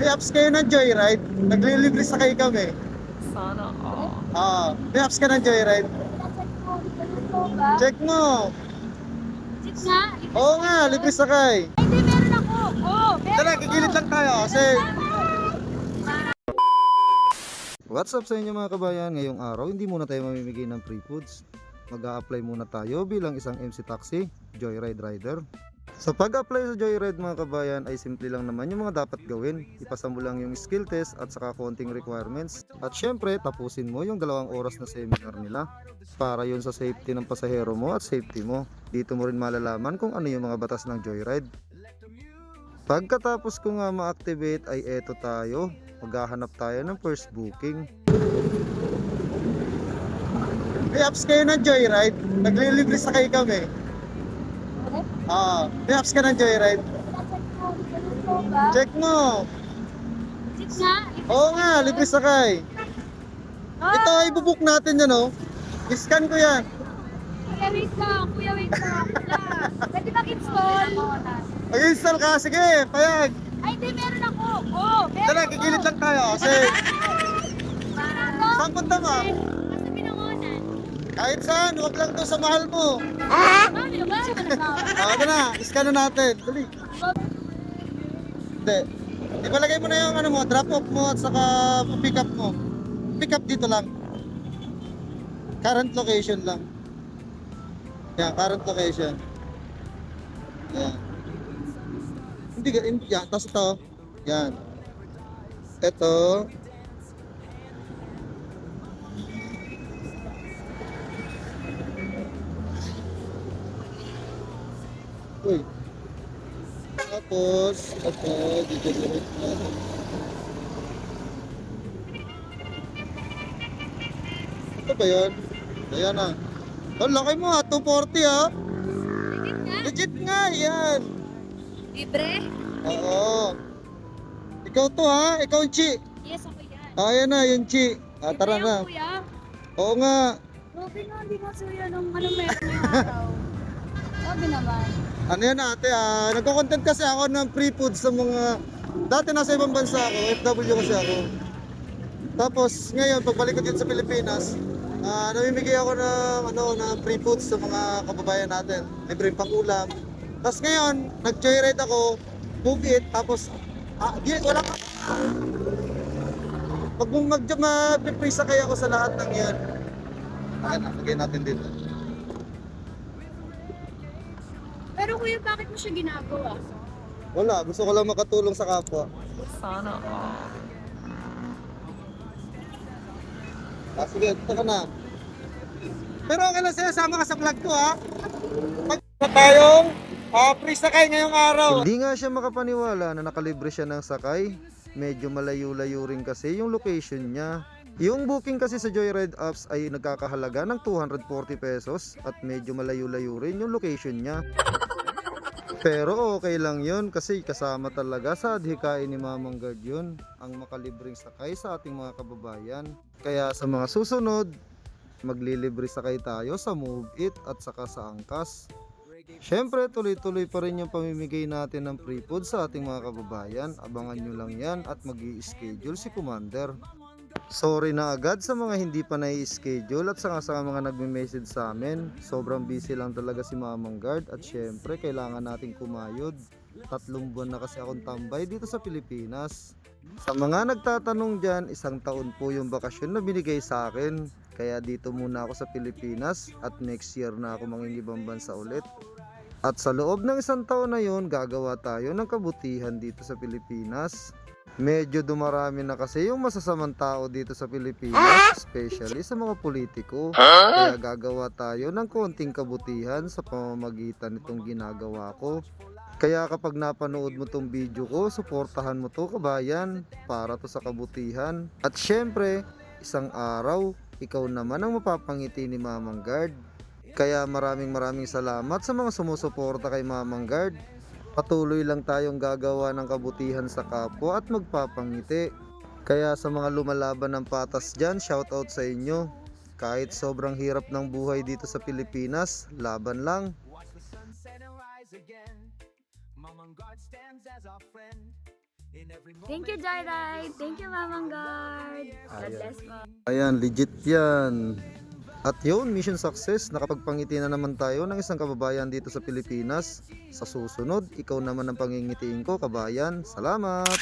May apps kayo ng Joyride. Naglilibre sakay kami. Sana all. May apps ka ng Joyride. Check mo. Check nga. Oo nga, libre sakay. Ay, hindi, meron ako. Oo, meron Tara, ako. gigilid lang tayo kasi... What's up sa inyo mga kabayan? Ngayong araw, hindi muna tayo mamimigay ng free foods. Mag-a-apply muna tayo bilang isang MC Taxi, Joyride Rider. Sa pag-apply sa Joyride mga kabayan ay simple lang naman yung mga dapat gawin. Ipasa mo lang yung skill test at saka konting requirements. At syempre, tapusin mo yung 2 oras na seminar nila. Para yun sa safety ng pasahero mo at safety mo. Dito mo rin malalaman kung ano yung mga batas ng Joyride. Pagkatapos ko nga ma-activate ay eto tayo. Maghahanap tayo ng first booking. May apps kayo ng Joyride. Naglilibre sakay kami. May apps ka ng Joyride. Check mo. Check nga. Oo nga, libre sakay. Ito ay bubuk natin yan, oh. I-scan ko yan. Kuya, wait lang. Kuya, wait lang. Pwede mag-install? Mag-install ka, sige, payag. Ay, hindi, meron ako. Oo, meron Tara, ako. gigilid lang tayo kasi saan punta mo? Basta pinangonan. Kahit saan, huwag lang to sa mahal mo. Ano ba? Ito na, i-scan na natin. Dali. Hindi. Ipalagay mo na yung ano mo, drop off mo at saka pick up mo. Pick up dito lang. Current location lang. Yan, current location. Yan. Hindi ka, yan, tapos ito. Yan. Ito. Uy. Tapos, ito, di-generate natin. Ito ba yun? Ayan na. Oh, laki mo ha, 240 ha. Legit nga, yan. Libre? Oo. Ikaw to ha, ikaw yung Chi. Yes, ako yan. Ayan na, yung Chi. Tara Libre na. ako, kuya. Oo nga. Grabe nga, hindi nga suya nung ano meron yung araw. Grabe naman. Ano yan ate nagko-content kasi ako ng free food sa mga... Dati nasa ibang bansa ako, FW kasi ako. Tapos ngayon, pagbalik ko dito sa Pilipinas, namimigay ako ng free foods sa mga kababayan natin. Libreng pang-ulam. Tapos ngayon, nag-joyride ako, move it, tapos, wala ka. Pag mag-free sakay ako sa lahat ng yan. Ayan, lagay natin dito. Pero kuya, bakit mo siya ginagawa? Wala, gusto ko lang makatulong sa kapwa. Sana all. Sige, ito ka na. Pero okay lang sa'yo, sama ka sa vlog ko ha. Pag tayong free sakay ngayong araw. Hindi nga siya makapaniwala na nakalibre siya ng sakay. Medyo malayo-layo rin kasi yung location niya. Yung booking kasi sa Joyride apps ay nagkakahalaga ng 240 pesos at medyo malayo-layo rin yung location niya. Pero okay lang yun kasi kasama talaga sa adhikain ni Mamang Guard yun, ang makalibreng sakay sa ating mga kababayan. Kaya sa mga susunod, maglilibre sakay tayo sa Move It at saka sa Angkas. Syempre tuloy-tuloy pa rin yung pamimigay natin ng free food sa ating mga kababayan. Abangan nyo lang yan at mag-i-schedule si Commander. Sorry na agad sa mga hindi pa nai-schedule at saka sa mga nagme-message sa amin. Sobrang busy lang talaga si Mamang Guard at syempre kailangan nating kumayod. 3 buwan na kasi akong tambay dito sa Pilipinas. Sa mga nagtatanong dyan, 1 taon po yung bakasyon na binigay sa akin. Kaya dito muna ako sa Pilipinas at next year na ako mangingibang bansa ulit. At sa loob ng 1 taon na yun, gagawa tayo ng kabutihan dito sa Pilipinas. Medyo dumarami na kasi yung masasamang tao dito sa Pilipinas, especially sa mga politiko. Kaya gagawa tayo ng konting kabutihan sa pamamagitan nitong ginagawa ko. Kaya kapag napanood mo tong video ko, suportahan mo to kabayan para to sa kabutihan. At syempre, isang araw, ikaw naman ang mapapangiti ni Mamang Guard. Kaya maraming salamat sa mga sumusuporta kay Mamang Guard. Patuloy lang tayong gagawa ng kabutihan sa kapwa at magpapangiti. Kaya sa mga lumalaban ng patas dyan, shoutout sa inyo. Kahit sobrang hirap ng buhay dito sa Pilipinas, laban lang. Thank you, Joyride. Thank you, Mamang Guard. God bless po. Ayan, legit yan. At yun, mission success. Nakapagpangiti na naman tayo ng isang kababayan dito sa Pilipinas. Sa susunod, ikaw naman ang pangingitiin ko, kabayan. Salamat!